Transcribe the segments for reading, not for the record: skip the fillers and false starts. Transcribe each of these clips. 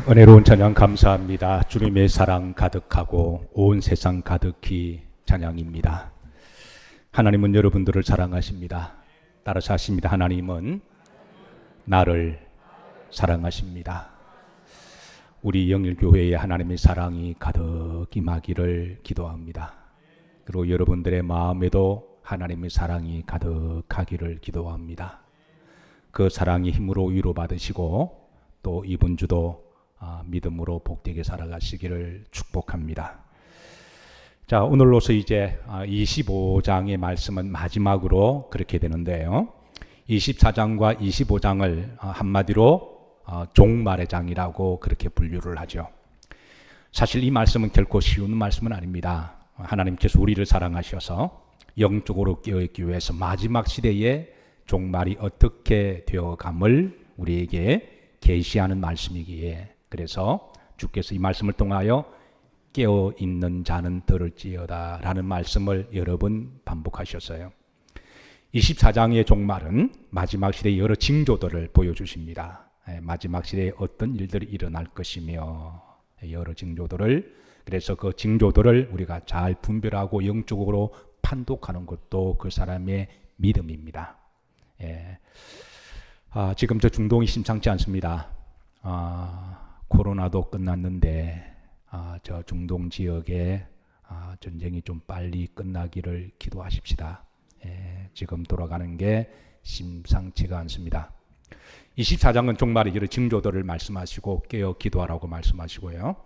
은혜로운 찬양 감사합니다. 주님의 사랑 가득하고 온 세상 가득히 찬양입니다. 하나님은 여러분들을 사랑하십니다. 따라서 하십니다. 하나님은 나를 사랑하십니다. 우리 영일교회에 하나님의 사랑이 가득 임하기를 기도합니다. 그리고 여러분들의 마음에도 하나님의 사랑이 가득하기를 기도합니다. 그 사랑의 힘으로 위로받으시고 또 이번 주도 믿음으로 복되게 살아가시기를 축복합니다. 자, 오늘로서 이제 25장의 말씀은 마지막으로 그렇게 되는데요. 24장과 25장을 한마디로 종말의 장이라고 그렇게 분류를 하죠. 사실 이 말씀은 결코 쉬운 말씀은 아닙니다. 하나님께서 우리를 사랑하셔서 영적으로 깨어있기 위해서 마지막 시대에 종말이 어떻게 되어감을 우리에게 계시하는 말씀이기에, 그래서 주께서 이 말씀을 통하여 깨어있는 자는 들을지어다 라는 말씀을 여러 번 반복하셨어요. 24장의 종말은 마지막 시대의 여러 징조들을 보여주십니다. 마지막 시대에 어떤 일들이 일어날 것이며 여러 징조들을, 그래서 그 징조들을 우리가 잘 분별하고 영적으로 판독하는 것도 그 사람의 믿음입니다. 지금 저 중동이 심상치 않습니다. 코로나도 끝났는데 저 중동 지역에 전쟁이 좀 빨리 끝나기를 기도하십시다. 지금 돌아가는 게 심상치가 않습니다. 24장은 종말의 여러 징조들을 말씀하시고 깨어 기도하라고 말씀하시고요.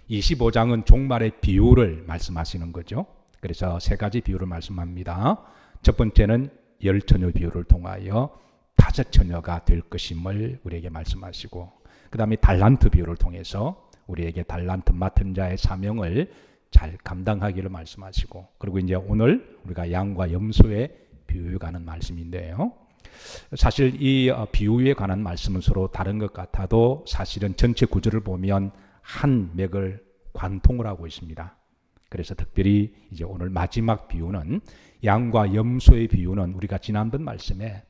25장은 종말의 비유를 말씀하시는 거죠. 그래서 세 가지 비유를 말씀합니다. 첫 번째는 열 처녀 비유를 통하여 다섯 처녀가 될 것임을 우리에게 말씀하시고, 그 다음에 달란트 비유를 통해서 우리에게 달란트 맡은 자의 사명을 잘 감당하기를 말씀하시고, 그리고 이제 오늘 우리가 양과 염소의 비유에 관한 말씀인데요. 사실 이 비유에 관한 말씀은 서로 다른 것 같아도 사실은 전체 구절을 보면 한 맥을 관통을 하고 있습니다. 그래서 특별히 이제 오늘 마지막 비유는 양과 염소의 비유는 우리가 지난번 말씀에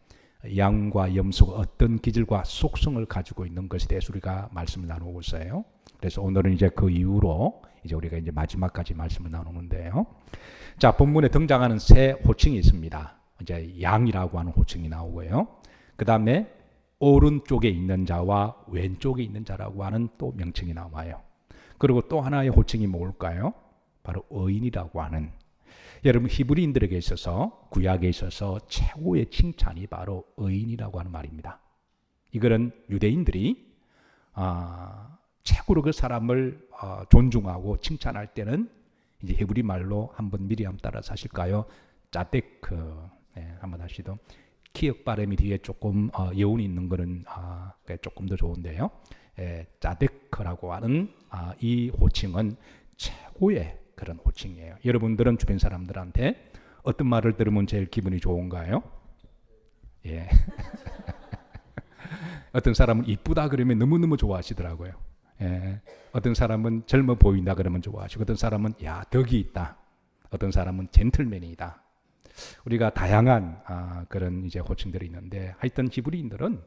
양과 염소가 어떤 기질과 속성을 가지고 있는 것에 대해서 우리가 말씀을 나누고 있어요. 그래서 오늘은 이제 그 이후로 이제 우리가 이제 마지막까지 말씀을 나누는데요. 자, 본문에 등장하는 세 호칭이 있습니다. 이제 양이라고 하는 호칭이 나오고요. 그 다음에 오른쪽에 있는 자와 왼쪽에 있는 자라고 하는 또 명칭이 나와요. 그리고 또 하나의 호칭이 뭘까요? 바로 의인이라고 하는, 여러분 히브리인들에게 있어서 구약에 있어서 최고의 칭찬이 바로 의인이라고 하는 말입니다. 이거는 유대인들이 최고로 그 사람을 존중하고 칭찬할 때는 이제 히브리 말로 한번 미리 한번 따라서 하실까요? 짜데크. 한번 하시도. 키읔 발음이 뒤에 조금 여운이 있는 거는 조금 더 좋은데요. 짜데크라고 하는 이 호칭은 최고의 그런 호칭이에요. 여러분들은 주변 사람들한테 어떤 말을 들으면 제일 기분이 좋은가요? 예. 어떤 사람은 이쁘다 그러면 너무너무 좋아하시더라고요. 어떤 사람은 젊어 보인다 그러면 좋아하시고, 어떤 사람은 야 덕이 있다, 어떤 사람은 젠틀맨이다. 우리가 다양한 그런 이제 호칭들이 있는데, 하여튼 히브리인들은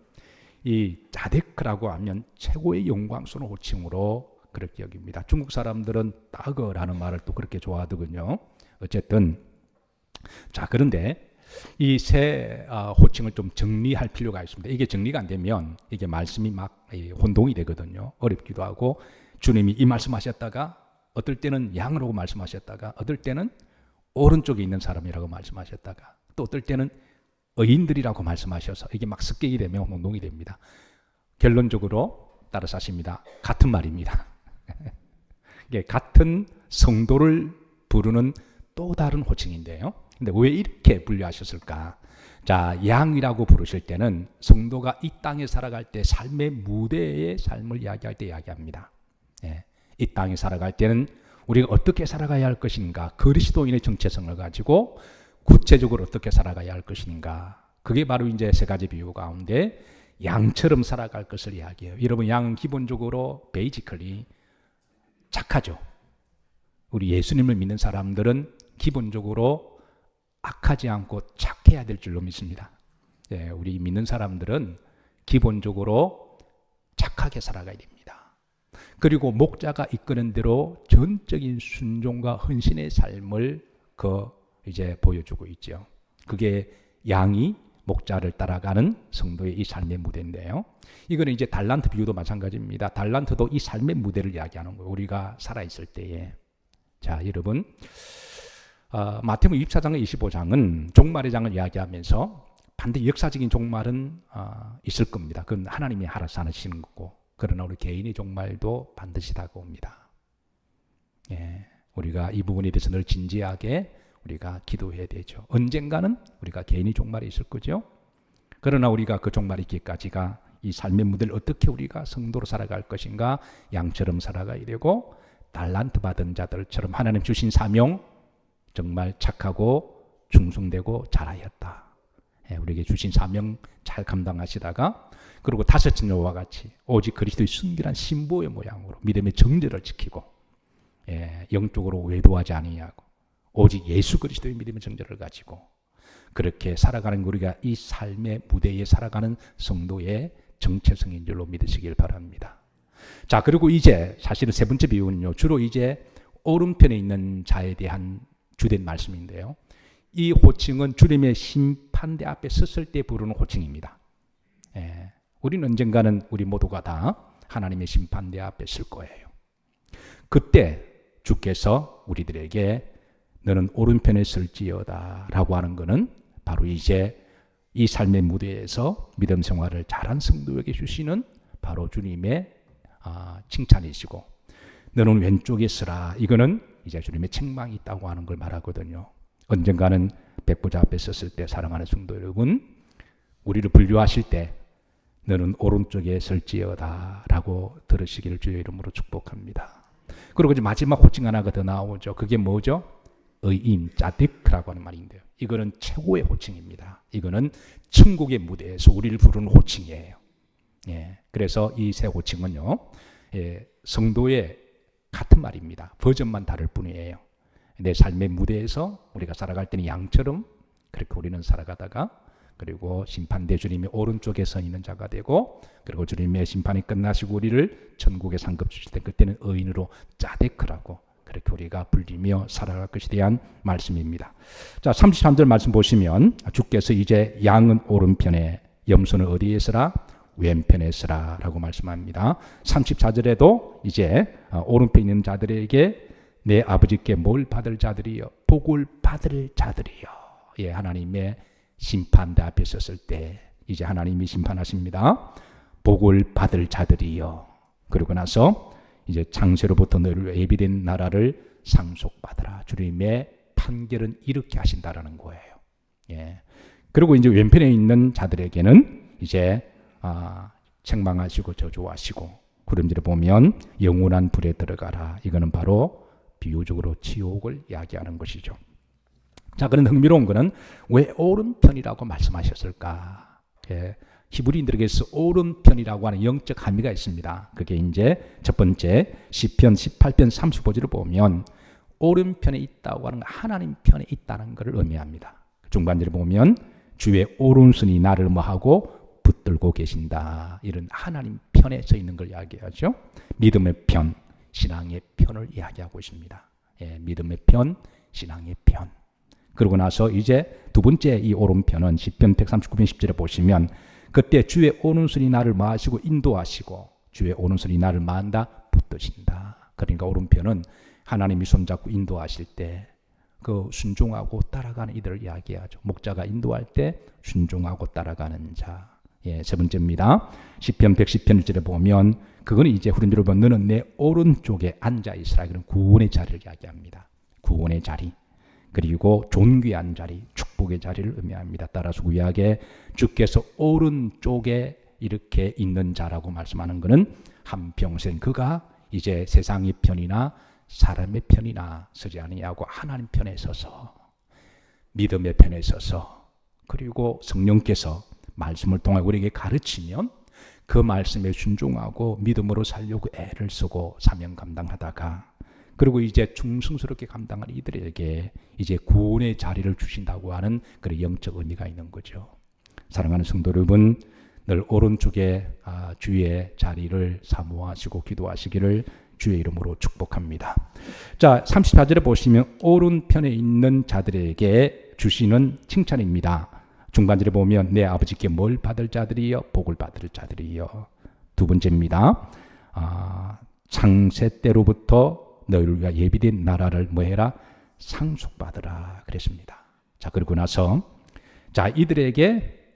이 자데크라고 하면 최고의 영광스러운 호칭으로 그렇게 여깁니다. 중국 사람들은 따거라는 말을 또 그렇게 좋아하더군요. 어쨌든 자, 그런데 이 세 호칭을 좀 정리할 필요가 있습니다. 이게 정리가 안 되면 이게 말씀이 막 혼동이 되거든요. 어렵기도 하고, 주님이 이 말씀하셨다가 어떨 때는 양으로 말씀하셨다가 어떨 때는 오른쪽에 있는 사람이라고 말씀하셨다가 또 어떨 때는 의인들이라고 말씀하셔서 이게 막 습격이 되면 혼동이 됩니다. 결론적으로 따라서 하십니다. 같은 말입니다. 이게 같은 성도를 부르는 또 다른 호칭인데요. 근데 왜 이렇게 분류하셨을까? 자, 양이라고 부르실 때는 성도가 이 땅에 살아갈 때 삶의 무대의 삶을 이야기할 때 이야기합니다. 이 땅에 살아갈 때는 우리가 어떻게 살아가야 할 것인가, 그리스도인의 정체성을 가지고 구체적으로 어떻게 살아가야 할 것인가, 그게 바로 이제 세 가지 비유 가운데 양처럼 살아갈 것을 이야기해요. 여러분, 양은 기본적으로 베이지컬리 착하죠. 우리 예수님을 믿는 사람들은 기본적으로 악하지 않고 착해야 될 줄로 믿습니다. 우리 믿는 사람들은 기본적으로 착하게 살아가야 됩니다. 그리고 목자가 이끄는 대로 전적인 순종과 헌신의 삶을 이제 보여주고 있죠. 그게 양이 목자를 따라가는 성도의 이 삶의 무대인데요. 이거는 이제 달란트 비유도 마찬가지입니다. 달란트도 이 삶의 무대를 이야기하는 거예요. 우리가 살아있을 때에. 자, 여러분, 마태복음 24장과 25장은 종말의 장을 이야기하면서 반드시 역사적인 종말은 있을 겁니다. 그건 하나님이 알아서 하시는 거고, 그러나 우리 개인의 종말도 반드시 다가옵니다. 예, 우리가 이 부분에 대해서 늘 진지하게 우리가 기도해야 되죠. 언젠가는 우리가 개인의 종말이 있을 거죠. 그러나 우리가 그 종말이 있기까지가 이 삶의 무대를 어떻게 우리가 성도로 살아갈 것인가, 양처럼 살아가야 되고, 달란트 받은 자들처럼 하나님 주신 사명 정말 착하고 충성되고 잘하였다. 예, 우리에게 주신 사명 잘 감당하시다가, 그리고 다섯 증거와 같이 오직 그리스도의 순결한 신보의 모양으로 믿음의 정죄를 지키고, 예, 영적으로 외도하지 아니하고 오직 예수 그리스도의 믿음의 정죄를 가지고 그렇게 살아가는 우리가 이 삶의 무대에 살아가는 성도의 정체성인 줄로 믿으시길 바랍니다. 자, 그리고 이제 사실은 세 번째 비유는요, 주로 이제 오른편에 있는 자에 대한 주된 말씀인데요, 이 호칭은 주님의 심판대 앞에 섰을 때 부르는 호칭입니다. 예, 우리는 언젠가는 우리 모두가 다 하나님의 심판대 앞에 설 거예요. 그때 주께서 우리들에게 너는 오른편에 설지어다 라고 하는 것은 바로 이제 이 삶의 무대에서 믿음 생활을 잘한 성도에게 주시는 바로 주님의 칭찬이시고, 너는 왼쪽에 서라, 이거는 이제 주님의 책망이 있다고 하는 걸 말하거든요. 언젠가는 백보자 앞에 섰을 때 사랑하는 성도 여러분, 우리를 분류하실 때 너는 오른쪽에 설지어다 라고 들으시기를 주의 이름으로 축복합니다. 그리고 이제 마지막 호칭 하나가 더 나오죠. 그게 뭐죠? 의인, 짜딕라고 하는 말인데요, 이거는 최고의 호칭입니다. 이거는 천국의 무대에서 우리를 부르는 호칭이에요. 예, 그래서 이 세 호칭은요, 예, 성도의 같은 말입니다. 버전만 다를 뿐이에요. 내 삶의 무대에서 우리가 살아갈 때는 양처럼 그렇게 우리는 살아가다가, 그리고 심판대 주님의 오른쪽에 서 있는 자가 되고, 그리고 주님의 심판이 끝나시고 우리를 천국에 상급 주실 때 그때는 의인으로 짜데크라고 그렇게 우리가 불리며 살아갈 것에 대한 말씀입니다. 자, 33절 말씀 보시면 주께서 이제 양은 오른편에, 염소는 어디에 서라? 왼편에 서라 라고 말씀합니다. 34절에도 이제 오른편에 있는 자들에게 내 아버지께 뭘 받을 자들이요? 복을 받을 자들이요. 예, 하나님의 심판대 앞에 섰을 때 이제 하나님이 심판하십니다. 복을 받을 자들이요. 그러고 나서 이제 창세로부터 너희를 예비된 나라를 상속받으라. 주님의 판결은 이렇게 하신다라는 거예요. 예. 그리고 이제 왼편에 있는 자들에게는 이제 책망하시고 저주하시고, 구름지를 보면 영원한 불에 들어가라. 이거는 바로 비유적으로 지옥을 이야기하는 것이죠. 자, 그런 흥미로운 것은 왜 오른편이라고 말씀하셨을까? 예. 히브리인들에게서 오른편이라고 하는 영적 함의가 있습니다. 그게 이제 첫 번째 시편 18편 35절을 보면 오른편에 있다고 하는 건 하나님 편에 있다는 것을 의미합니다. 중간절을 보면 주의 오른손이 나를 뭐하고 붙들고 계신다. 이런 하나님 편에 서 있는 걸 이야기하죠. 믿음의 편, 신앙의 편을 이야기하고 있습니다. 예, 믿음의 편, 신앙의 편. 그러고 나서 이제 두 번째 이 오른편은 시편 139편 10절에 보시면 그때 주의 오른손이 나를 마시고 인도하시고 주의 오른손이 나를 만다 붙드신다. 그러니까 오른편은 하나님이 손잡고 인도하실 때 그 순종하고 따라가는 이들을 이야기하죠. 목자가 인도할 때 순종하고 따라가는 자. 예, 세 번째입니다. 시편 110편 1절에 보면 그거는 이제 후른대로 보면 너는 내 오른쪽에 앉아 있으라. 그런 구원의 자리를 이야기합니다. 구원의 자리. 그리고 존귀한 자리, 축복의 자리를 의미합니다. 따라서 구약에 주께서 오른쪽에 이렇게 있는 자라고 말씀하는 것은 한평생 그가 이제 세상의 편이나 사람의 편이나 서지 아니하고 하나님 편에 서서, 믿음의 편에 서서, 그리고 성령께서 말씀을 통해 우리에게 가르치면 그 말씀에 순종하고 믿음으로 살려고 애를 쓰고 사명 감당하다가, 그리고 이제 충성스럽게 감당한 이들에게 이제 구원의 자리를 주신다고 하는 그런 영적 의미가 있는 거죠. 사랑하는 성도 여러분, 늘 오른쪽에 주의 자리를 사모하시고 기도하시기를 주의 이름으로 축복합니다. 자, 34절에 보시면 오른편에 있는 자들에게 주시는 칭찬입니다. 중간절에 보면 내 아버지께 뭘 받을 자들이여 복을 받을 자들이여. 두 번째입니다. 창세 때로부터 너희를 위하여 예비된 나라를 뭐해라? 상속받으라 그랬습니다. 자, 그리고 나서 자, 이들에게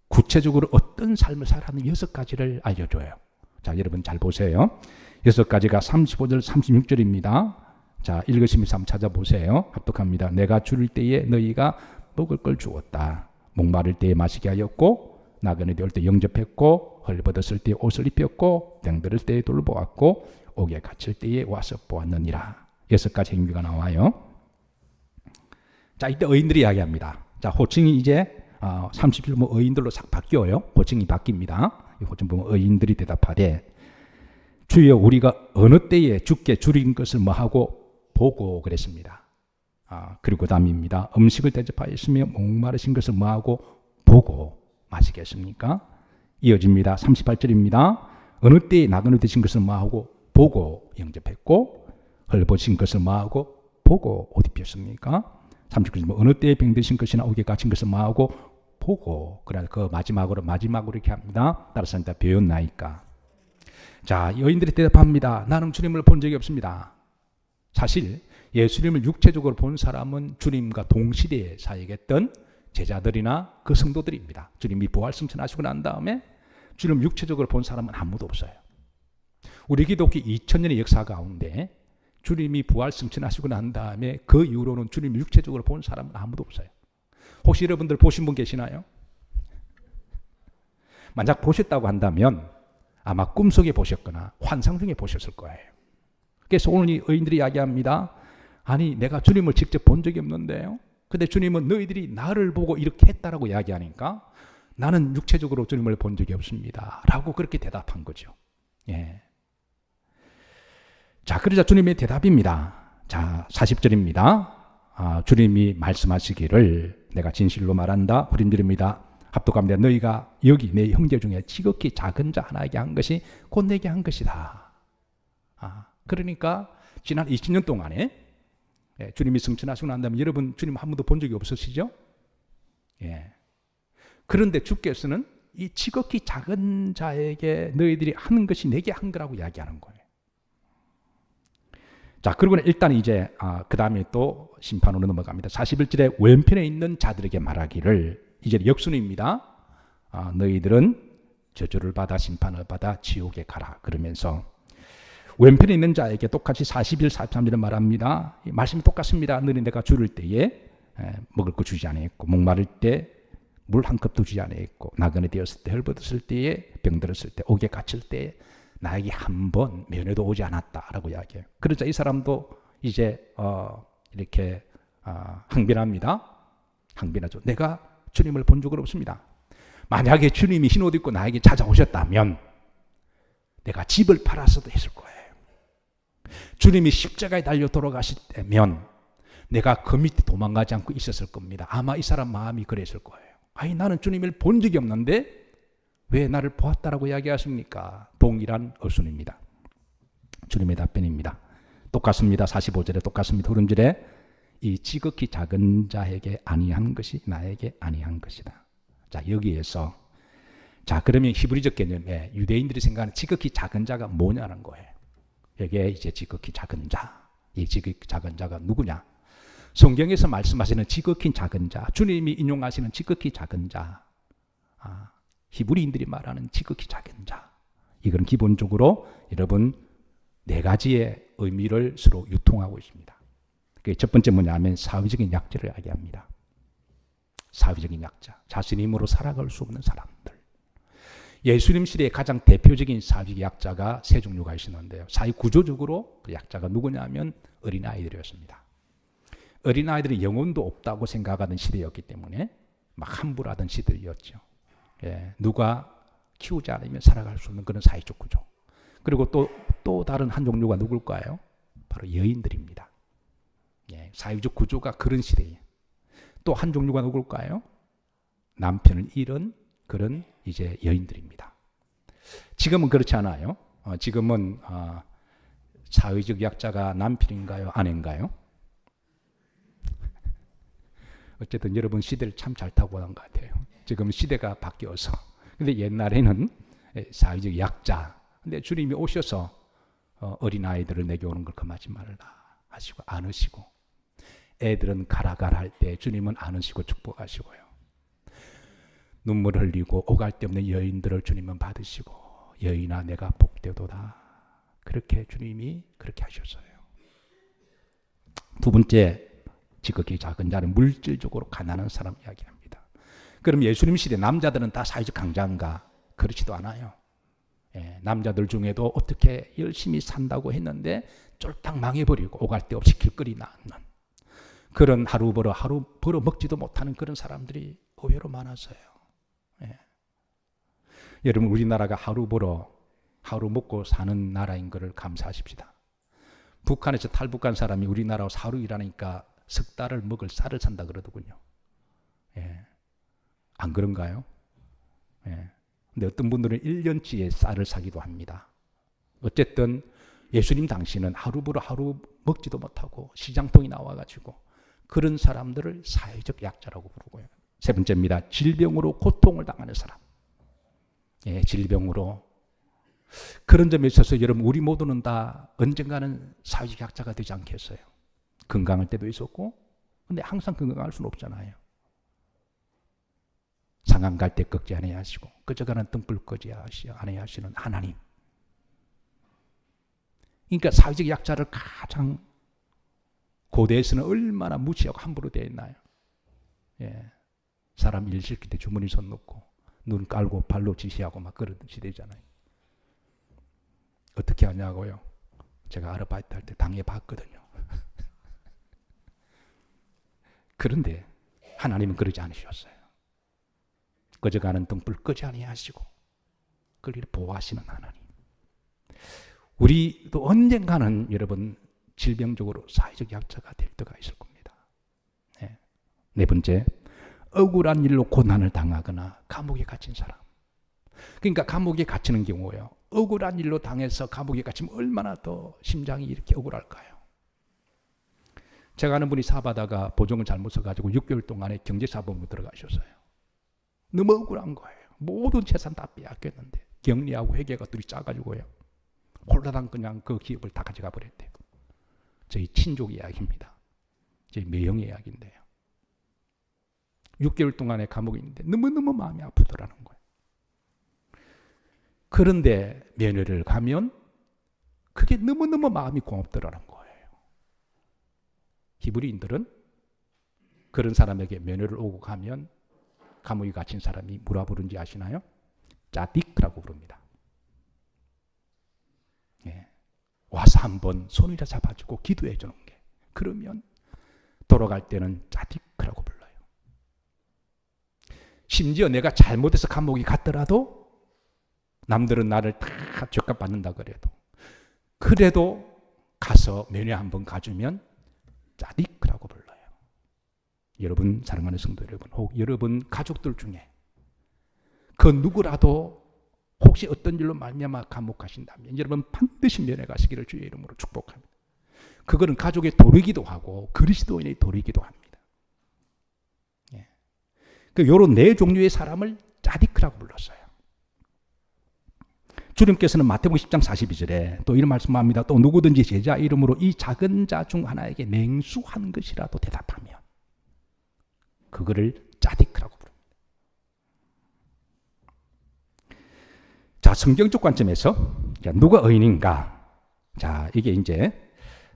구체적으로 어떤 삶을 살아가는 6가지를 알려줘요. 자, 여러분 잘 보세요. 6가지가 35절 36절입니다. 자, 읽으시면서 한번 찾아보세요. 합독합니다. 내가 줄일 때에 너희가 먹을 걸 주었다. 목마를 때에 마시게 하였고 나그네 되올 때 영접했고 헐벗었을 때에 옷을 입혔고 병들을 때에 돌보았고 옥에 갇힐 때에 와서 보았느니라. 6가지 행위가 나와요. 자, 이때 의인들이 이야기합니다. 자, 호칭이 이제 30절 보면 의인들로 싹 바뀌어요. 호칭이 바뀝니다. 이 호칭 보면 의인들이 대답하되 주여 우리가 어느 때에 주께 줄인 것을 뭐하고 보고 그랬습니다. 그리고 다음입니다. 음식을 대접하였으며 목마르신 것을 뭐하고 보고 마시겠습니까? 이어집니다. 38절입니다. 어느 때에 나그네 되신 것을 뭐하고 보고 영접했고 헐벗으신 것을 뭐하고 보고 옷 입혔습니까? 39절 어느 때에 병드신 것이나 옥에 갇힌 것을 뭐하고 보고. 그러나 그 마지막으로 이렇게 합니다. 따라서 한다 배웠나이까. 자, 여인들이 대답합니다. 나는 주님을 본 적이 없습니다. 사실 예수님을 육체적으로 본 사람은 주님과 동시대에 사역했던 제자들이나 그 성도들입니다. 주님이 부활 승천하시고 난 다음에 주님을 육체적으로 본 사람은 아무도 없어요. 우리 기독교 2000년의 역사 가운데 주님이 부활 승천하시고 난 다음에 그 이후로는 주님을 육체적으로 본 사람은 아무도 없어요. 혹시 여러분들 보신 분 계시나요? 만약 보셨다고 한다면 아마 꿈속에 보셨거나 환상 중에 보셨을 거예요. 그래서 오늘 이 의인들이 이야기합니다. 아니 내가 주님을 직접 본 적이 없는데요. 근데 주님은 너희들이 나를 보고 이렇게 했다라고 이야기하니까 나는 육체적으로 주님을 본 적이 없습니다. 라고 그렇게 대답한 거죠. 예. 자, 그러자 주님의 대답입니다. 자, 40절입니다. 주님이 말씀하시기를 내가 진실로 말한다. 후림들입니다. 합독합니다. 너희가 여기 내 형제 중에 지극히 작은 자 하나에게 한 것이 곧 내게 한 것이다. 그러니까 지난 20년 동안에 주님이 승천하시고 난 다음에 여러분 주님 한 번도 본 적이 없으시죠? 예. 그런데 주께서는 이 지극히 작은 자에게 너희들이 하는 것이 내게 한 거라고 이야기하는 거예요. 자, 그리고는 일단 이제 그 다음에 또 심판으로 넘어갑니다. 41절에 왼편에 있는 자들에게 말하기를 이제 역순입니다. 너희들은 저주를 받아 심판을 받아 지옥에 가라. 그러면서 왼편에 있는 자에게 똑같이 41, 43절에 말합니다. 말씀이 똑같습니다. 너희 내가 줄일 때에 먹을 거 주지 않았고 목마를 때 물 한 컵도 주지 않았고 나그네 되었을 때 헐벗었을 때에 병들었을 때 옥에 갇힐 때 나에게 한 번 면회도 오지 않았다라고 이야기해요. 그러자 이 사람도 이제 이렇게 항변합니다. 항변하죠. 내가 주님을 본 적은 없습니다. 만약에 주님이 흰 옷 입고 나에게 찾아오셨다면 내가 집을 팔아서도 했을 거예요. 주님이 십자가에 달려 돌아가셨다면 내가 그 밑에 도망가지 않고 있었을 겁니다. 아마 이 사람 마음이 그랬을 거예요. 아니 나는 주님을 본 적이 없는데 왜 나를 보았다라고 이야기하십니까? 동일한 어순입니다. 주님의 답변입니다. 똑같습니다. 45절에 똑같습니다. 후름절에 이 지극히 작은 자에게 아니한 것이 나에게 아니한 것이다. 자, 여기에서 자, 그러면 히브리적 개념에 유대인들이 생각하는 지극히 작은 자가 뭐냐는 거예요. 여기에 이제 지극히 작은 자, 이 지극히 작은 자가 누구냐? 성경에서 말씀하시는 지극히 작은 자, 주님이 인용하시는 지극히 작은 자, 히브리인들이 말하는 지극히 작은 자, 이건 기본적으로 여러분 네 가지의 의미를 서로 유통하고 있습니다. 첫 번째 뭐냐면 사회적인 약자를 이야기합니다. 사회적인 약자, 자신의 힘으로 살아갈 수 없는 사람들. 예수님 시대의 가장 대표적인 사회적 약자가 세 종류가 있었는데요. 사회 구조적으로 그 약자가 누구냐면 어린아이들이었습니다. 어린아이들이 영혼도 없다고 생각하던 시대였기 때문에 막 함부로하던 시대였죠. 예, 누가 키우지 않으면 살아갈 수 없는 그런 사회적 구조. 그리고 또 다른 한 종류가 누굴까요? 바로 여인들입니다. 예, 사회적 구조가 그런 시대예요. 또 한 종류가 누굴까요? 남편을 잃은 그런 이제 여인들입니다. 지금은 그렇지 않아요. 지금은 사회적 약자가 남편인가요? 아내인가요? 어쨌든 여러분 시대를 참 잘 타고 간 것 같아요. 지금 시대가 바뀌어서. 근데 옛날에는 사회적 약자. 근데 주님이 오셔서 어린아이들을 내게 오는 걸 금하지 말라 하시고 안으시고, 애들은 가라 할 때 주님은 안으시고 축복하시고요. 눈물 흘리고 오갈 데 없는 여인들을 주님은 받으시고, 여인아 내가 복되도다. 그렇게 주님이 그렇게 하셨어요. 두 번째, 지극히 작은 자는 물질적으로 가난한 사람 이야기합니다. 그럼 예수님 시대 남자들은 다 사회적 강자인가? 그렇지도 않아요. 남자들 중에도 어떻게 열심히 산다고 했는데 쫄딱 망해버리고 오갈 데 없이 길거리 나앉는 그런 하루 벌어 먹지도 못하는 그런 사람들이 의외로 많았어요. 여러분, 우리나라가 하루 먹고 사는 나라인 것을 감사하십시다. 북한에서 탈북한 사람이 우리나라로 하루 일하니까 석 달을 먹을 쌀을 산다 그러더군요. 안 그런가요? 근데 어떤 분들은 1년치의 쌀을 사기도 합니다. 어쨌든 예수님 당시는 하루 먹지도 못하고 시장통이 나와가지고 그런 사람들을 사회적 약자라고 부르고요. 세 번째입니다. 질병으로 고통을 당하는 사람. 질병으로. 그런 점에 있어서 여러분, 우리 모두는 다 언젠가는 사회적 약자가 되지 않겠어요? 건강할 때도 있었고, 근데 항상 건강할 수는 없잖아요. 상한 갈 때 꺾지 않아야 하시고, 꺼져가는 등불 끄지 않아야 하시는 하나님. 그러니까 사회적 약자를 가장 고대에서는 얼마나 무시하고 함부로 대했나요? 사람 일 시킬 때 주머니 손 넣고 눈 깔고 발로 지시하고 막 그런 시대잖아요. 어떻게 하냐고요? 제가 아르바이트 할 때 당해봤거든요. 그런데 하나님은 그러지 않으셨어요. 꺼져가는 등불 끄지 아니하시고 그를 보호하시는 하나님. 우리도 언젠가는 여러분 질병적으로 사회적 약자가 될 때가 있을 겁니다. 네 번째, 억울한 일로 고난을 당하거나 감옥에 갇힌 사람. 그러니까 감옥에 갇히는 경우요, 억울한 일로 당해서 감옥에 갇히면 얼마나 더 심장이 이렇게 억울할까요? 제가 아는 분이 사업하다가 보증을 잘못 써가지고 6개월 동안에 경제사범으로 들어가셨어요. 너무 억울한 거예요. 모든 재산 다 빼앗겼는데 격리하고 회계가 둘이 짜가지고요, 홀라당 그냥 그 기업을 다 가져가 버렸대요. 저희 친족 이야기입니다. 저희 매형 이야기인데요. 6개월 동안에 감옥에 있는데 너무너무 마음이 아프더라는 거예요. 그런데 면회를 가면 그게 너무너무 마음이 고맙더라는 거예요. 히브리인들은 그런 사람에게 면회를 오고 가면 감옥에 갇힌 사람이 뭐라 부른지 아시나요? 짜딕라고 부릅니다. 와서 한번 손이라 잡아주고 기도해 주는 게, 그러면 돌아갈 때는 짜딕이라고 불러요. 심지어 내가 잘못해서 감옥에 갔더라도 남들은 나를 다 죄값 받는다 그래도 가서 면회 한번 가주면 짜딕이라고 불러요. 여러분, 사랑하는 성도 여러분, 혹 여러분 가족들 중에 그 누구라도 혹시 어떤 일로 말미암아 감옥 가신다면 여러분 반드시 면회 가시기를 주의 이름으로 축복합니다. 그거는 가족의 도리기도 하고 그리스도인의 도리기도 합니다. 요런 네 종류의 사람을 짜디크라고 불렀어요. 주님께서는 마태복음 10장 42절에 또 이런 말씀합니다. 또 누구든지 제자 이름으로 이 작은 자 중 하나에게 맹수한 것이라도 대답하면 그거를 짜디크라고 부릅니다. 자, 성경적 관점에서 누가 의인인가? 자, 이게 이제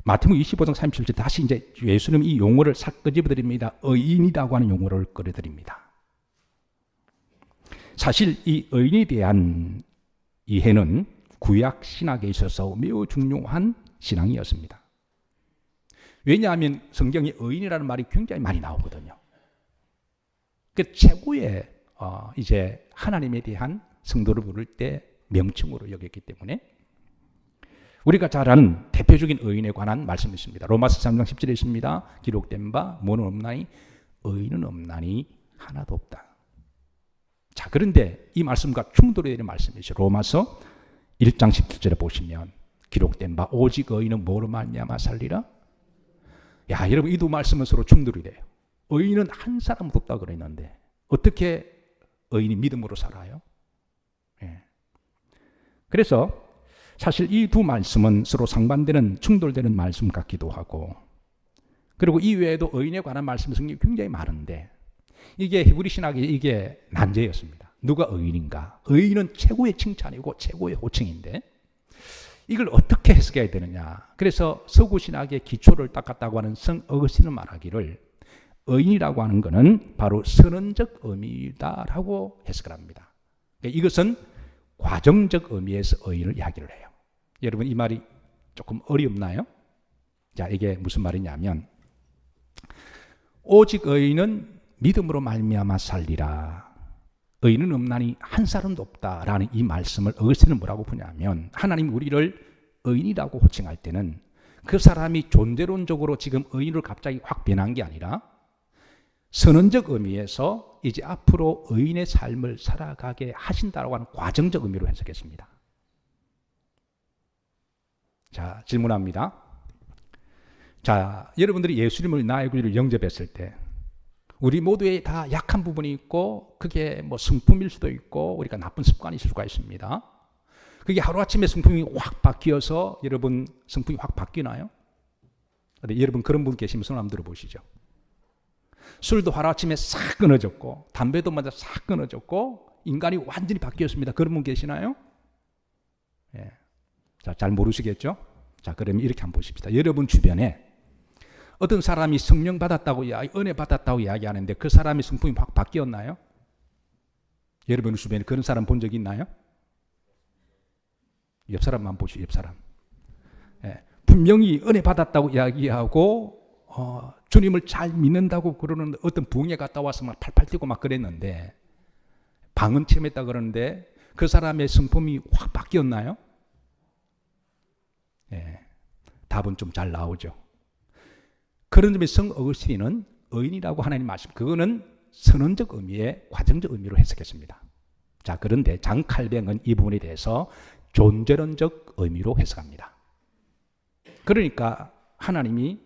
마태복음 25장 37절 다시 이제 예수님 이 용어를 싹 끄집어드립니다. 의인이라고 하는 용어를 끌어드립니다. 사실 이 의인에 대한 이해는 구약 신학에 있어서 매우 중요한 신앙이었습니다. 왜냐하면 성경에 의인이라는 말이 굉장히 많이 나오거든요. 그 최고의 이제 하나님에 대한 성도를 부를 때 명칭으로 여겼기 때문에 우리가 잘 아는 대표적인 의인에 관한 말씀이 있습니다. 로마서 3장 10절에 있습니다. 기록된 바 뭐는 없나니 의인은 없나니 하나도 없다. 자, 그런데 이 말씀과 충돌이 되는 말씀이죠. 로마서 1장 17절에 보시면 기록된 바 오직 의인은 뭐로 말미암아 살리라? 야, 여러분, 이 두 말씀은 서로 충돌이 돼요. 의인은 한 사람도 없다 그랬는데 어떻게 의인이 믿음으로 살아요? 예. 그래서 사실 이 두 말씀은 서로 상반되는 충돌되는 말씀 같기도 하고, 그리고 이 외에도 의인에 관한 말씀 성경이 굉장히 많은데 이게 히브리 신학의 이게 난제였습니다. 누가 의인인가? 의인은 최고의 칭찬이고 최고의 호칭인데 이걸 어떻게 해석해야 되느냐? 그래서 서구 신학의 기초를 닦았다고 하는 성 어거스틴은 말하기를 의인이라고 하는 것은 바로 선언적 의미다라고 해석을 합니다. 그러니까 이것은 과정적 의미에서 의인을 이야기를 해요. 여러분, 이 말이 조금 어렵나요? 자, 이게 무슨 말이냐면 오직 의인은 믿음으로 말미암아 살리라. 의인은 없나니 한 사람도 없다라는 이 말씀을 어거스틴은 뭐라고 보냐면 하나님이 우리를 의인이라고 호칭할 때는 그 사람이 존재론적으로 지금 의인으로 갑자기 확 변한 게 아니라 선언적 의미에서 이제 앞으로 의인의 삶을 살아가게 하신다라고 하는 과정적 의미로 해석했습니다. 자, 질문합니다. 자, 여러분들이 예수님을 나의 구주로 영접했을 때 우리 모두에 다 약한 부분이 있고 그게 뭐 성품일 수도 있고 우리가 나쁜 습관이 있을 수가 있습니다. 그게 하루아침에 성품이 확 바뀌어서 여러분 성품이 확 바뀌나요? 근데 여러분 그런 분 계시면 손 한번 들어보시죠. 술도 하루아침에 싹 끊어졌고 담배도 먼저 싹 끊어졌고 인간이 완전히 바뀌었습니다. 그런 분 계시나요? 예. 자, 잘 모르시겠죠? 자, 그러면 이렇게 한번 보십시다. 여러분 주변에 어떤 사람이 성령 받았다고 은혜 받았다고 이야기하는데 그 사람의 성품이 확 바뀌었나요? 여러분 주변에 그런 사람 본 적 있나요? 옆 사람만 보시죠. 옆 사람. 예. 분명히 은혜 받았다고 이야기하고 주님을 잘 믿는다고 그러는 어떤 부흥회 갔다 와서 막 팔팔 뛰고 막 그랬는데 방언 체험했다 그러는데 그 사람의 성품이 확 바뀌었나요? 예. 답은 좀 잘 나오죠. 그런 점에서 성 어거스틴은 의인이라고 하나님 말씀, 그거는 선언적 의미의 과정적 의미로 해석했습니다. 자, 그런데 장 칼뱅은 이 부분에 대해서 존재론적 의미로 해석합니다. 그러니까 하나님이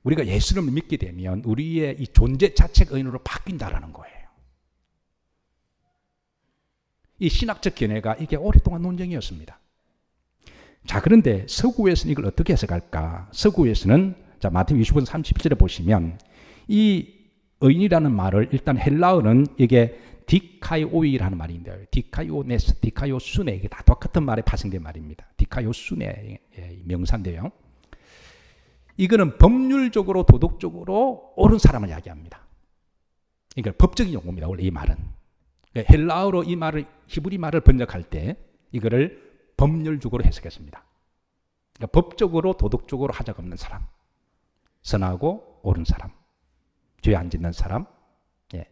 우리가 예수를 믿게 되면 우리의 이 존재 자체가 의인으로 바뀐다라는 거예요. 이 신학적 견해가 이게 오랫동안 논쟁이었습니다. 자, 그런데 서구에서는 이걸 어떻게 해석할까? 서구에서는 자, 마태복음 25장 37절에 보시면 이 의인이라는 말을 일단 헬라어는 이게 디카이오이라는 말인데요. 디카이오네스, 디카이오수네, 이게 다 똑같은 말에 파생된 말입니다. 디카이오수네 명사인데요. 이거는 법률적으로 도덕적으로 옳은 사람을 이야기합니다. 이거 법적인 용어입니다. 원래 이 말은 헬라어로 이 말을 히브리 말을 번역할 때 이거를 법률적으로 해석했습니다. 그러니까 법적으로 도덕적으로 하자가 없는 사람, 선하고 옳은 사람, 죄 안 짓는 사람. 예.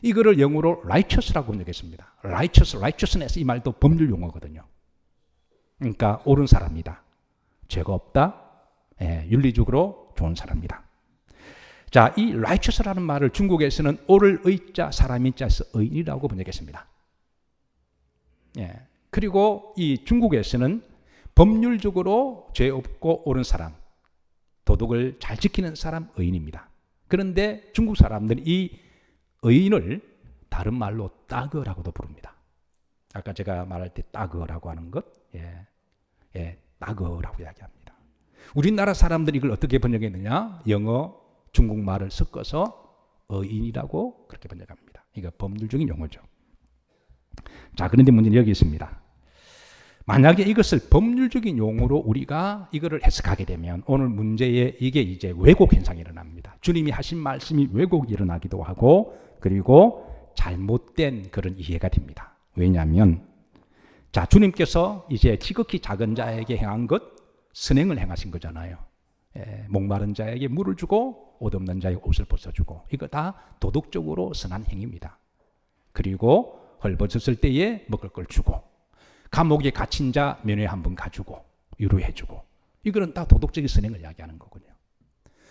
이거를 영어로 righteous라고 번역했습니다. righteousness 이 말도 법률 용어거든요. 그러니까 옳은 사람이다, 죄가 없다, 예, 윤리적으로 좋은 사람이다. 자, 이 righteous라는 말을 중국에서는 옳을 의자 사람인 자에서 의인이라고 번역했습니다. 예. 그리고 이 중국에서는 법률적으로 죄 없고 옳은 사람, 도덕을 잘 지키는 사람 의인입니다. 그런데 중국 사람들은 이 의인을 다른 말로 따거라고도 부릅니다. 아까 제가 말할 때 따거라고 하는 것, 따거라고 이야기합니다. 우리나라 사람들이 이걸 어떻게 번역했느냐? 영어, 중국말을 섞어서 의인이라고 그렇게 번역합니다. 이거 법률적인 용어죠. 자, 그런데 문제는 여기 있습니다. 만약에 이것을 법률적인 용어로 우리가 이거를 해석하게 되면 오늘 문제에 이게 이제 왜곡 현상이 일어납니다. 주님이 하신 말씀이 왜곡이 일어나기도 하고 그리고 잘못된 그런 이해가 됩니다. 왜냐하면 자, 주님께서 이제 지극히 작은 자에게 행한 것, 선행을 행하신 거잖아요. 목마른 자에게 물을 주고 옷 없는 자에게 옷을 벗어주고 이거 다 도덕적으로 선한 행위입니다. 그리고 헐벗었을 때에 먹을 걸 주고 감옥에 갇힌 자 면회 한번 가주고 위로해주고 이거는 다 도덕적인 선행을 이야기하는 거군요.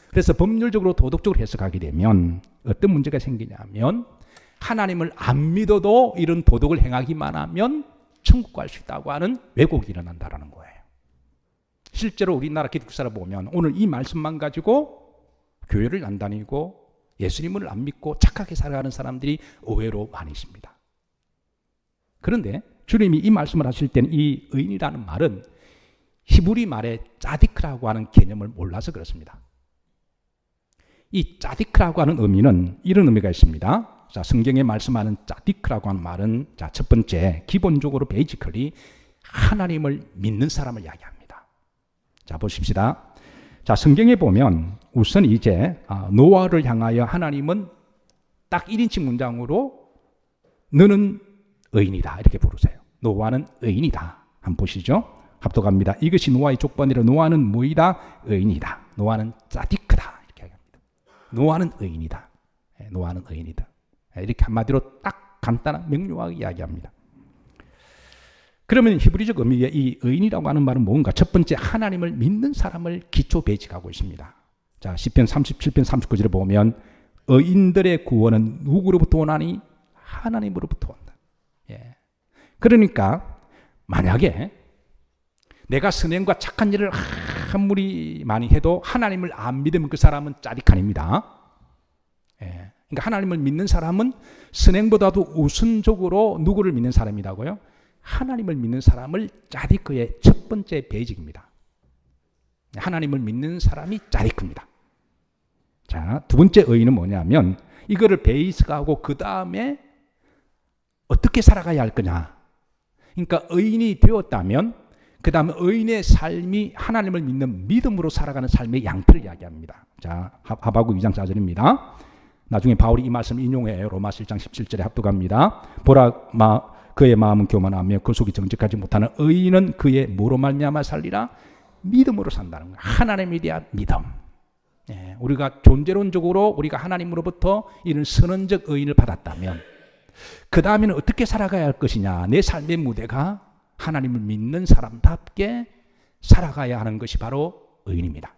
그래서 법률적으로 도덕적으로 해석하게 되면 어떤 문제가 생기냐면 하나님을 안 믿어도 이런 도덕을 행하기만 하면 천국 갈 수 있다고 하는 왜곡이 일어난다는 거예요. 실제로 우리나라 기독교사를 보면 오늘 이 말씀만 가지고 교회를 안 다니고 예수님을 안 믿고 착하게 살아가는 사람들이 의외로 많이 있습니다. 그런데 주님이 이 말씀을 하실 때는 이 의인이라는 말은 히브리 말의 짜디크라고 하는 개념을 몰라서 그렇습니다. 이 짜디크라고 하는 의미는 이런 의미가 있습니다. 자, 성경에 말씀하는 짜디크라고 하는 말은 자, 첫 번째, 기본적으로 베이지컬리 하나님을 믿는 사람을 이야기합니다. 자, 보십시다. 자, 성경에 보면 우선 이제 노아를 향하여 하나님은 딱 1인칭 문장으로 너는 의인이다 이렇게 부르세요. 노아는 의인이다. 한번 보시죠. 합독합니다. 이것이 노아의 족본이라 노아는 무이다 의인이다. 노아는 짜디크다 이렇게 합니다. 노아는 의인이다. 노아는 의인이다. 이렇게 한마디로 딱 간단한 명료하게 이야기합니다. 그러면 히브리적 의미의 이 의인이라고 하는 말은 뭔가? 첫 번째, 하나님을 믿는 사람을 기초 배직하고 있습니다. 자, 시편 37편 39절에 보면 의인들의 구원은 누구로부터 오나니? 하나님으로부터 온다. 예. 그러니까 만약에 내가 선행과 착한 일을 아무리 많이 해도 하나님을 안 믿으면 그 사람은 짜릿한입니다. 예. 그러니까 하나님을 믿는 사람은 선행보다도 우선적으로 누구를 믿는 사람이라고요? 하나님을 믿는 사람을 짜디크의 첫 번째 베이직입니다. 하나님을 믿는 사람이 짜디크입니다. 자, 두 번째 의의는 뭐냐면 이거를 베이스하고 그 다음에 어떻게 살아가야 할 거냐. 그러니까 의인이 되었다면 그 다음에 의인의 삶이 하나님을 믿는 믿음으로 살아가는 삶의 양태를 이야기합니다. 자, 하박국 2장 4절입니다. 나중에 바울이 이 말씀을 인용해요. 로마서 1장 17절에 합독합니다. 보라 그의 마음은 교만하며 그 속이 정직하지 못하는 의인은 그의 뭐로 말미암아 살리라? 믿음으로 산다는 거예요. 하나님에 대한 믿음. 예, 우리가 존재론적으로 우리가 하나님으로부터 이런 선언적 의인을 받았다면 그 다음에는 어떻게 살아가야 할 것이냐. 내 삶의 무대가 하나님을 믿는 사람답게 살아가야 하는 것이 바로 의인입니다.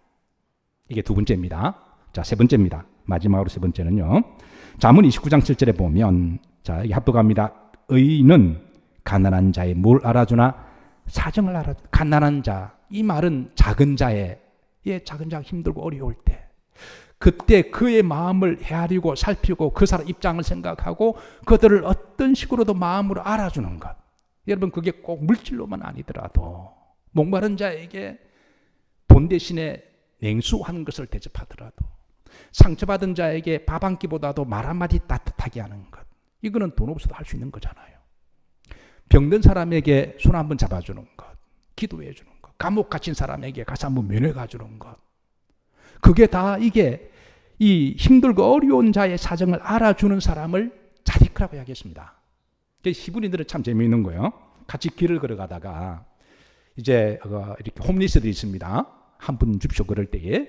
이게 두 번째입니다. 자, 세 번째입니다. 마지막으로 세 번째는요. 잠언 29장 7절에 보면 자, 이게 합독합니다. 의인은 가난한 자의 뭘 알아주나? 사정을 알아. 가난한 자, 이 말은 작은 자의 작은 자가 힘들고 어려울 때 그때 그의 마음을 헤아리고 살피고 그 사람 입장을 생각하고 그들을 어떤 식으로도 마음으로 알아주는 것. 여러분 그게 꼭 물질로만 아니더라도 목마른 자에게 돈 대신에 냉수하는 것을 대접하더라도 상처받은 자에게 밥 한 끼보다도 말 한마디 따뜻하게 하는 것. 이거는 돈 없어도 할 수 있는 거잖아요. 병든 사람에게 손 한번 잡아주는 것, 기도해 주는 것, 감옥 갇힌 사람에게 가서 한번 면회 가주는 것. 그게 다 이게 이 힘들고 어려운 자의 사정을 알아주는 사람을 짜디크라고 이야기했습니다. 히브리인들은 참 재미있는 거예요. 같이 길을 걸어가다가 이제 이렇게 홈리스들이 있습니다. 한 분 줍쇼 그럴 때에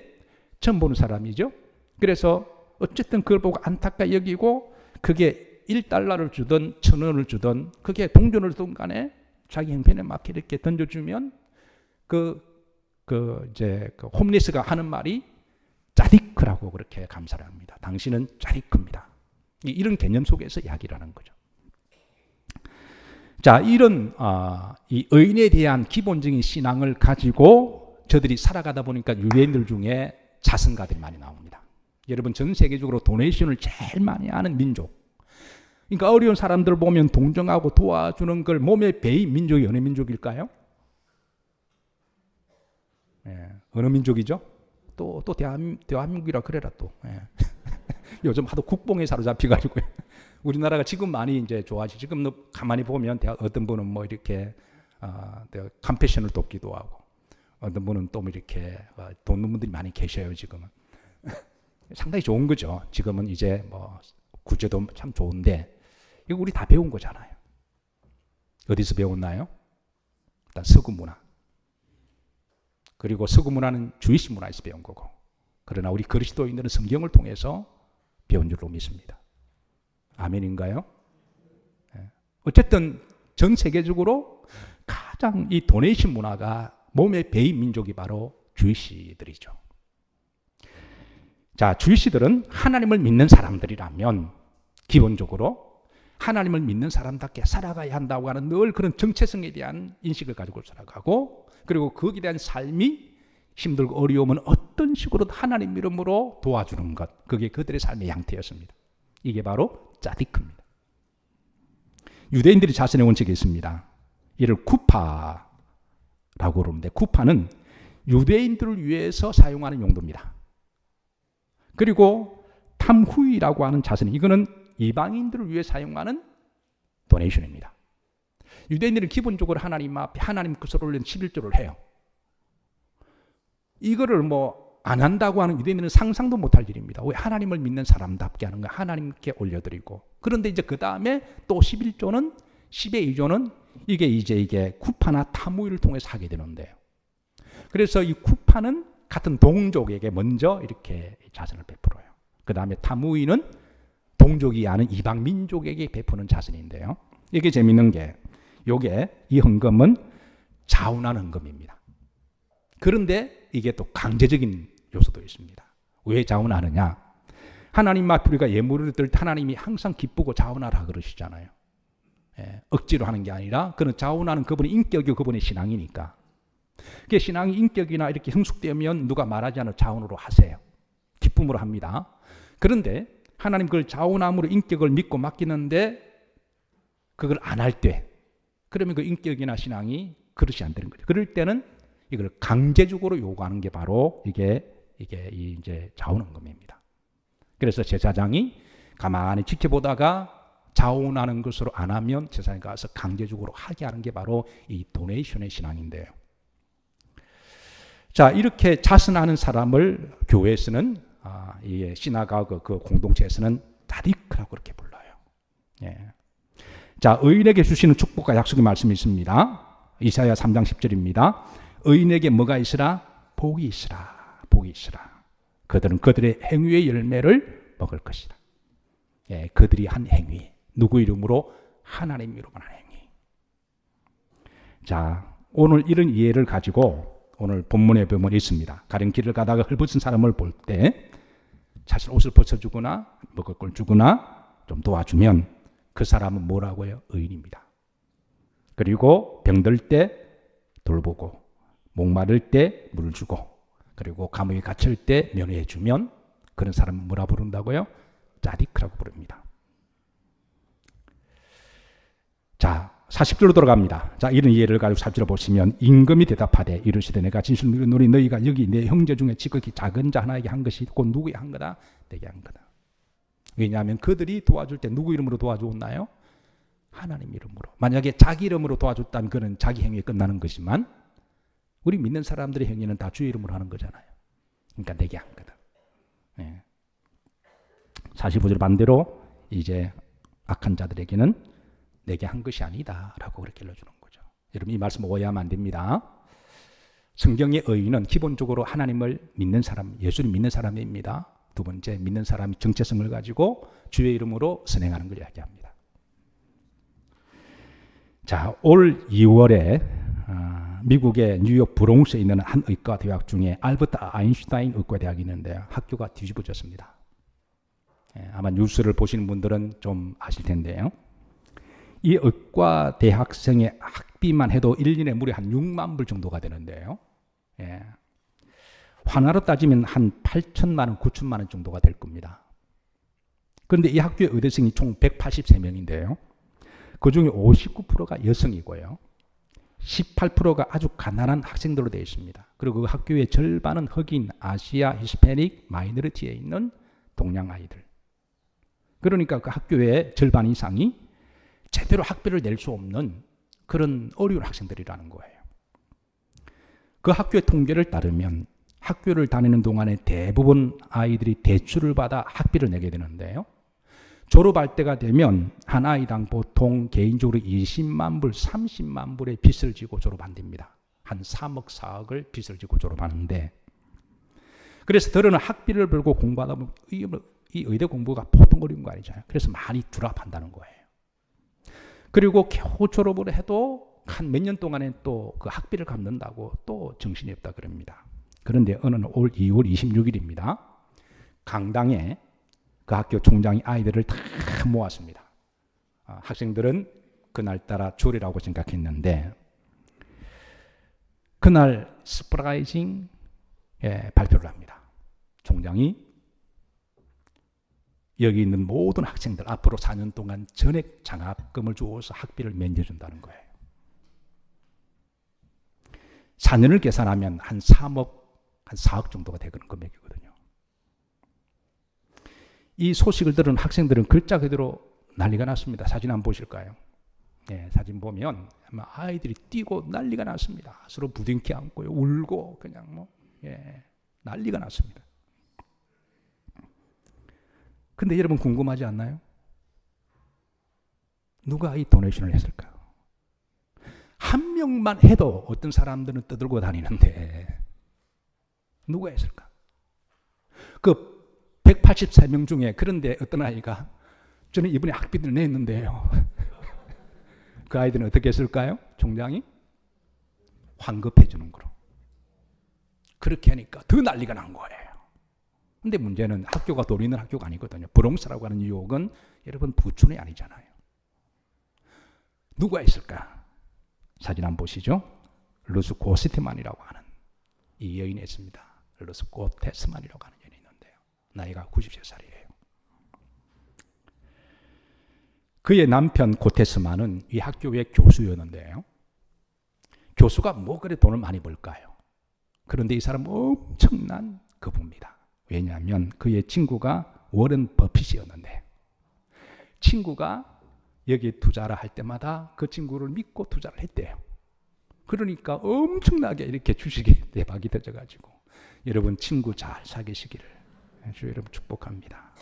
처음 보는 사람이죠. 그래서 어쨌든 그걸 보고 안타까 여기고 그게 1달러를 주든 1,000원을 주든 그게 동전을 주든 간에 자기 형편에 맞게 이렇게 던져주면 이제 홈리스가 하는 말이 짜디크라고 그렇게 감사를 합니다. 당신은 짜디크입니다. 이런 개념 속에서 이야기를 하는 거죠. 자, 이런 이 의인에 대한 기본적인 신앙을 가지고 저들이 살아가다 보니까 유대인들 중에 자선가들이 많이 나옵니다. 여러분 전 세계적으로 도네이션을 제일 많이 하는 민족. 그러니까 어려운 사람들 보면 동정하고 도와주는 걸 몸에 배인 민족이 어느 민족일까요? 예, 어느 민족이죠? 또 대한민국이라 그래라 또. 예. 요즘 하도 국뽕에 사로잡혀가지고 우리나라가 지금 많이 이제 좋아지. 지금 가만히 보면 어떤 분은 뭐 이렇게 컴패션을 돕기도 하고, 어떤 분은 또 이렇게 돕는 분들이 많이 계셔요 지금은. 상당히 좋은 거죠. 지금은 이제 뭐 구제도 참 좋은데 이거 우리 다 배운 거잖아요. 어디서 배웠나요? 일단 서구 문화. 그리고 서구 문화는 주이시 문화에서 배운 거고, 그러나 우리 그리스도인들은 성경을 통해서 배운 줄로 믿습니다. 아멘인가요? 어쨌든 전 세계적으로 가장 이 도네이션 문화가 몸에 배인 민족이 바로 주이시들이죠. 자, 주이시들은 하나님을 믿는 사람들이라면 기본적으로 하나님을 믿는 사람답게 살아가야 한다고 하는 늘 그런 정체성에 대한 인식을 가지고 살아가고, 그리고 거기에 대한 삶이 힘들고 어려우면 어떤 식으로 하나님 이름으로 도와주는 것, 그게 그들의 삶의 양태였습니다. 이게 바로 짜디크입니다. 유대인들이 자신의 원칙이 있습니다. 이를 쿠파라고 그러는데, 쿠파는 유대인들을 위해서 사용하는 용도입니다. 그리고 탐후이라고 하는 자선, 이거는 이방인들을 위해 사용하는 도네이션입니다. 유대인들은 기본적으로 하나님 앞에 하나님 것을 올리는 11조를 해요. 이거를 안 한다고 하는 유대인들은 상상도 못할 일입니다. 왜? 하나님을 믿는 사람답게 하는 거 하나님께 올려드리고, 그런데 이제 그 다음에 또 11조는 10의 2조는 이게 쿠파나 타무이를 통해서 하게 되는데요. 그래서 이 쿠파는 같은 동족에게 먼저 이렇게 자선을 베풀어요. 그 다음에 타무이는 동족이 아닌 이방 민족에게 베푸는 자선인데요. 이게 재밌는 게, 이 헌금은 자운한 헌금입니다. 그런데 이게 또 강제적인 요소도 있습니다. 왜 자원하느냐? 하나님 앞에 우리가 예물을 드릴 때 하나님이 항상 기쁘고 자원하라 그러시잖아요. 억지로 하는 게 아니라 그는 자원하는 그분의 인격이고 그분의 신앙이니까. 그 신앙이 인격이나 이렇게 성숙되면 누가 말하지 않아도 자원으로 하세요. 기쁨으로 합니다. 그런데 하나님 그걸 자원함으로 인격을 믿고 맡기는데 그걸 안 할 때, 그러면 그 인격이나 신앙이 그릇이 안 되는 거죠. 그럴 때는 이걸 강제적으로 요구하는 게 바로 이게 이제 자원헌금입니다. 그래서 제사장이 가만히 지켜보다가 자원하는 것으로 안 하면 제사장이 가서 강제적으로 하게 하는 게 바로 이 도네이션의 신앙인데요. 자, 이렇게 자선하는 사람을 교회에서는 이 시나가그 그 공동체에서는 다디크라고 그렇게 불러요. 예. 자, 의인에게 주시는 축복과 약속의 말씀이 있습니다. 이사야 3장 10절입니다. 의인에게 뭐가 있으라? 복이 있으라. 복이 있으라. 그들은 그들의 행위의 열매를 먹을 것이다. 예, 그들이 한 행위. 누구 이름으로? 하나님 이름으로 한 행위. 자, 오늘 이런 이해를 가지고 오늘 본문에 보면 있습니다. 가령 길을 가다가 헐벗은 사람을 볼 때 사실 옷을 벗어주거나 먹을 걸 주거나 좀 도와주면 그 사람은 뭐라고 해요? 의인입니다. 그리고 병들 때 돌보고, 목마를 때 물을 주고, 그리고 감옥에 갇힐 때 면회해 주면 그런 사람은 뭐라 부른다고요? 짜디크라고 부릅니다. 자, 40절로 돌아갑니다. 자, 이런 이해를 가지고 40절을 보시면, 임금이 대답하되 이르시되 내가 진실로 이르노니 너희가 여기 내 형제 중에 지극히 작은 자 하나에게 한 것이 곧 누구에게 한 거다? 내게 한 거다. 왜냐하면 그들이 도와줄 때 누구 이름으로 도와줬나요? 하나님 이름으로. 만약에 자기 이름으로 도와줬다면 그는 자기 행위에 끝나는 것이지만 우리 믿는 사람들의 행위는 다 주의 이름으로 하는 거잖아요. 그러니까 내게 한 거다. 네. 45절 반대로 이제 악한 자들에게는 내게 한 것이 아니다 라고 그렇게 일러주는 거죠. 여러분, 이 말씀 오해하면 안 됩니다. 성경의 의인은 기본적으로 하나님을 믿는 사람, 예수를 믿는 사람입니다. 두 번째, 믿는 사람이 정체성을 가지고 주의 이름으로 선행하는 걸 이야기합니다. 자, 올 2월에 미국의 뉴욕 브롱스에 있는 한 의과 대학 중에 알버트 아인슈타인 의과대학이 있는데요. 학교가 뒤집어졌습니다. 아마 뉴스를 보시는 분들은 좀 아실 텐데요. 이 의과 대학생의 학비만 해도 1년에 무려 한 6만 불 정도가 되는데요. 환화로 따지면 한 8천만 원, 9천만 원 정도가 될 겁니다. 그런데 이 학교의 의대생이 총 183명인데요. 그 중에 59%가 여성이고요. 18%가 아주 가난한 학생들로 되어 있습니다. 그리고 그 학교의 절반은 흑인, 아시아, 히스패닉, 마이너리티에 있는 동양 아이들. 그러니까 그 학교의 절반 이상이 제대로 학비를 낼 수 없는 그런 어려운 학생들이라는 거예요. 그 학교의 통계를 따르면 학교를 다니는 동안에 대부분 아이들이 대출을 받아 학비를 내게 되는데요. 졸업할 때가 되면 한 아이당 보통 개인적으로 20만 불, 30만 불의 빚을 지고 졸업한답니다. 한 3억, 4억을 빚을 지고 졸업하는데, 그래서 들어는 학비를 벌고 공부하다 보면 이 의대 공부가 보통 어려운 거 아니잖아요. 그래서 많이 두랍한다는 거예요. 그리고 겨우 졸업을 해도 한 몇 년 동안에 또 그 학비를 갚는다고 또 정신이 없다 그럽니다. 그런데 어느 올 2월 26일입니다. 강당에 그 학교 총장이 아이들을 다 모았습니다. 학생들은 그날따라 주례라고 생각했는데 그날 서프라이징 발표를 합니다. 총장이 여기 있는 모든 학생들 앞으로 4년 동안 전액 장학금을 주어서 학비를 면제준다는 거예요. 4년을 계산하면 한 4억 정도가 되는 금액이거든요. 이 소식을 들은 학생들은 글자 그대로 난리가 났습니다. 사진 한번 보실까요? 네, 사진 보면 아마 아이들이 뛰고 난리가 났습니다. 서로 부둥켜 안고요, 울고 그냥 난리가 났습니다. 근데 여러분 궁금하지 않나요? 누가 이 도네이션을 했을까요? 한 명만 해도 어떤 사람들은 떠들고 다니는데 누가 했을까? 그 183명 중에 그런데 어떤 아이가 저는 이번에 학비를 냈는데요. 그 아이들은 어떻게 했을까요? 총장이 환급해 주는 거로. 그렇게 하니까 더 난리가 난 거예요. 근데 문제는 학교가 돈 있는 학교가 아니거든요. 브롱스라고 하는 뉴욕은 여러분 부촌이 아니잖아요. 누가 있을까? 사진 한번 보시죠. 루스 고스티만이라고 하는 이 여인이 있습니다. 루스 고테스만이라고 하는 여인이 있는데요. 나이가 93살이에요. 그의 남편 고테스만은 이 학교의 교수였는데요. 교수가 뭐 그래 돈을 많이 벌까요? 그런데 이 사람은 엄청난 거부입니다. 왜냐하면 그의 친구가 워런 버핏이었는데 친구가 여기에 투자를 할 때마다 그 친구를 믿고 투자를 했대요. 그러니까 엄청나게 이렇게 주식이 대박이 터져가지고 여러분 친구 잘 사귀시기를 주 여러분 축복합니다.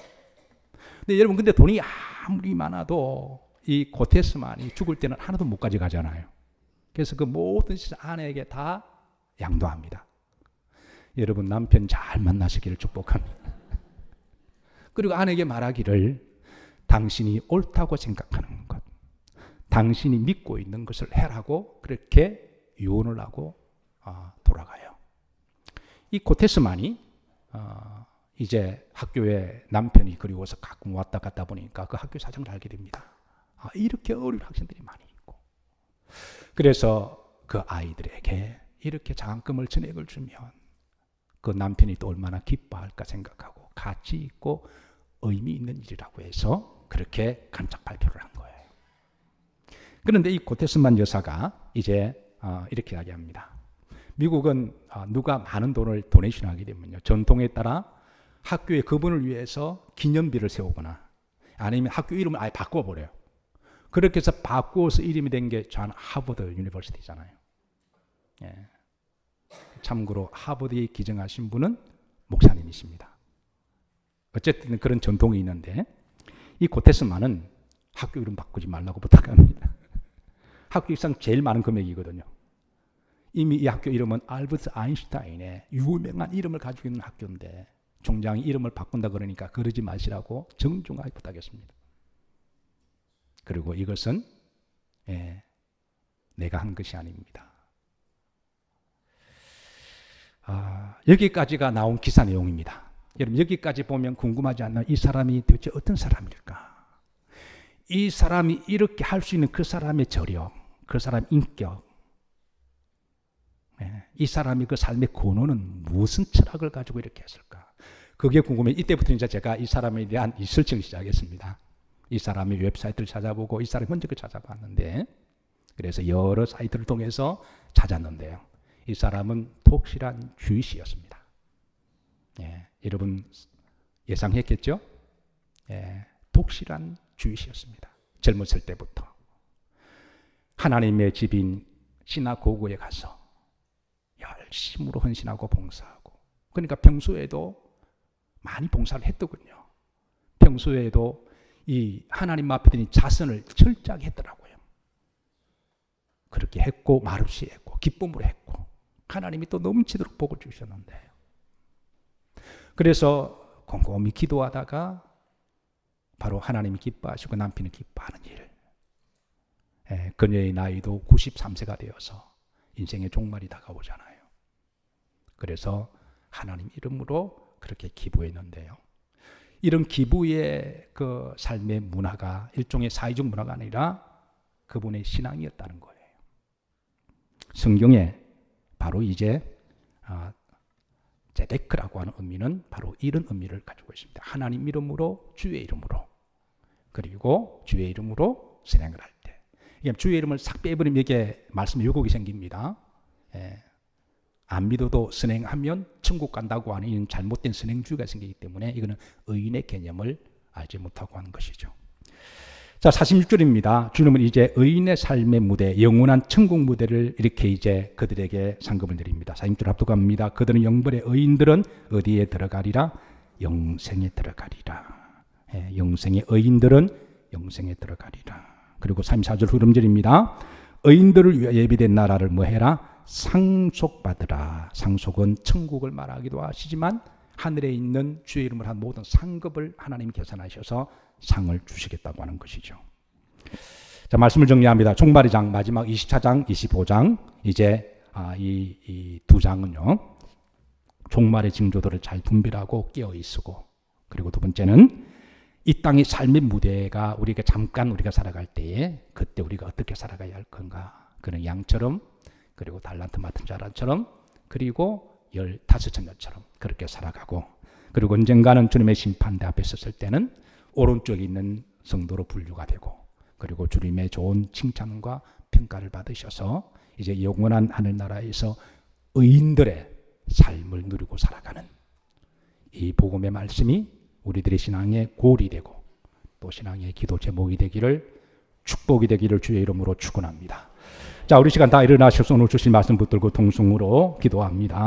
근데 여러분 근데 돈이 아무리 많아도 이 고테스만이 죽을 때는 하나도 못 가져가잖아요. 그래서 그 모든 아내에게 다 양도합니다. 여러분 남편 잘 만나시기를 축복합니다. 그리고 아내에게 말하기를 당신이 옳다고 생각하는 것, 당신이 믿고 있는 것을 해라고 그렇게 유언을 하고 돌아가요. 이 고테스만이 이제 학교에 남편이 그리워서 가끔 왔다 갔다 보니까 그 학교 사정을 알게 됩니다. 이렇게 어려운 학생들이 많이 있고 그래서 그 아이들에게 이렇게 장학금을 전액을 주면 그 남편이 또 얼마나 기뻐할까 생각하고 가치 있고 의미 있는 일이라고 해서 그렇게 간접 발표를 한 거예요. 그런데 이 고테스만 여사가 이제 이렇게 이야기합니다. 미국은 누가 많은 돈을 도네이션 하게 되면요, 전통에 따라 학교의 그분을 위해서 기념비를 세우거나 아니면 학교 이름을 아예 바꿔버려요. 그렇게 해서 바꾸어서 이름이 된 게 존 하버드 유니버시티잖아요. 예. 참고로 하버드에 기증하신 분은 목사님이십니다. 어쨌든 그런 전통이 있는데 이 고테스만은 학교 이름 바꾸지 말라고 부탁합니다. 학교 입상 제일 많은 금액이거든요. 이미 이 학교 이름은 알버트 아인슈타인의 유명한 이름을 가지고 있는 학교인데 총장이 이름을 바꾼다 그러니까 그러지 마시라고 정중하게 부탁했습니다. 그리고 이것은 내가 한 것이 아닙니다. 여기까지가 나온 기사 내용입니다. 여러분 여기까지 보면 궁금하지 않나요? 이 사람이 도대체 어떤 사람일까? 이 사람이 이렇게 할 수 있는 그 사람의 저력, 그 사람의 인격, 이 사람이 그 삶의 근원은 무슨 철학을 가지고 이렇게 했을까? 그게 궁금해요. 이때부터 이제 제가 이 사람에 대한 리서치를 시작했습니다. 이 사람의 웹사이트를 찾아보고 이 사람의 흔적을 찾아봤는데 그래서 여러 사이트를 통해서 찾았는데요. 이 사람은 독실한 주의시였습니다. 여러분 예상했겠죠? 독실한 주의시였습니다. 젊었을 때부터. 하나님의 집인 시나고그에 가서 열심으로 헌신하고 봉사하고 그러니까 평소에도 많이 봉사를 했더군요. 평소에도 이 하나님 앞에 드린 자선을 철저하게 했더라고요. 그렇게 했고 말없이 했고 기쁨으로 했고 하나님이 또 넘치도록 복을 주셨는데요. 그래서 곰곰이 기도하다가 바로 하나님이 기뻐하시고 남편이 기뻐하는 일. 그녀의 나이도 93세가 되어서 인생의 종말이 다가오잖아요. 그래서 하나님 이름으로 그렇게 기부했는데요. 이런 기부의 그 삶의 문화가 일종의 사회적 문화가 아니라 그분의 신앙이었다는 거예요. 성경에 바로 이제 제데크라고 하는 의미는 바로 이런 의미를 가지고 있습니다. 하나님 이름으로, 주의 이름으로, 그리고 주의 이름으로 선행을 할 때, 이게 주의 이름을 싹 빼버리면 이게 말씀 왜곡이 생깁니다. 안 믿어도 선행하면 천국 간다고 하는 이런 잘못된 선행주의가 생기기 때문에 이거는 의인의 개념을 알지 못하고 하는 것이죠. 자, 46절입니다. 주님은 이제 의인의 삶의 무대, 영원한 천국 무대를 이렇게 이제 그들에게 상급을 드립니다. 46절 합독합니다. 그들은 영벌의 의인들은 어디에 들어가리라? 영생에 들어가리라. 영생의 의인들은 영생에 들어가리라. 그리고 34절 후렴절입니다. 의인들을 위해 예비된 나라를 뭐 해라? 상속받으라. 상속은 천국을 말하기도 하시지만 하늘에 있는 주의 이름을 한 모든 상급을 하나님이 계산하셔서 상을 주시겠다고 하는 것이죠. 자, 말씀을 정리합니다. 종말의 장, 마지막 24장, 25장, 이제 이 두 장은요, 종말의 징조들을 잘 분별하고 깨어 있고, 그리고 두 번째는 이 땅의 삶의 무대가 우리가 잠깐 우리가 살아갈 때에 그때 우리가 어떻게 살아가야 할 건가, 그런 양처럼, 그리고 달란트 맡은 자라처럼, 그리고 15처녀처럼 그렇게 살아가고, 그리고 언젠가는 주님의 심판대 앞에 섰을 때는 오른쪽에 있는 성도로 분류가 되고, 그리고 주님의 좋은 칭찬과 평가를 받으셔서 이제 영원한 하늘나라에서 의인들의 삶을 누리고 살아가는 이 복음의 말씀이 우리들의 신앙의 골이 되고 또 신앙의 기도 제목이 되기를, 축복이 되기를 주의 이름으로 축원합니다. 자, 우리 시간 다 일어나셔서 오늘 주신 말씀 붙들고 통성으로 기도합니다.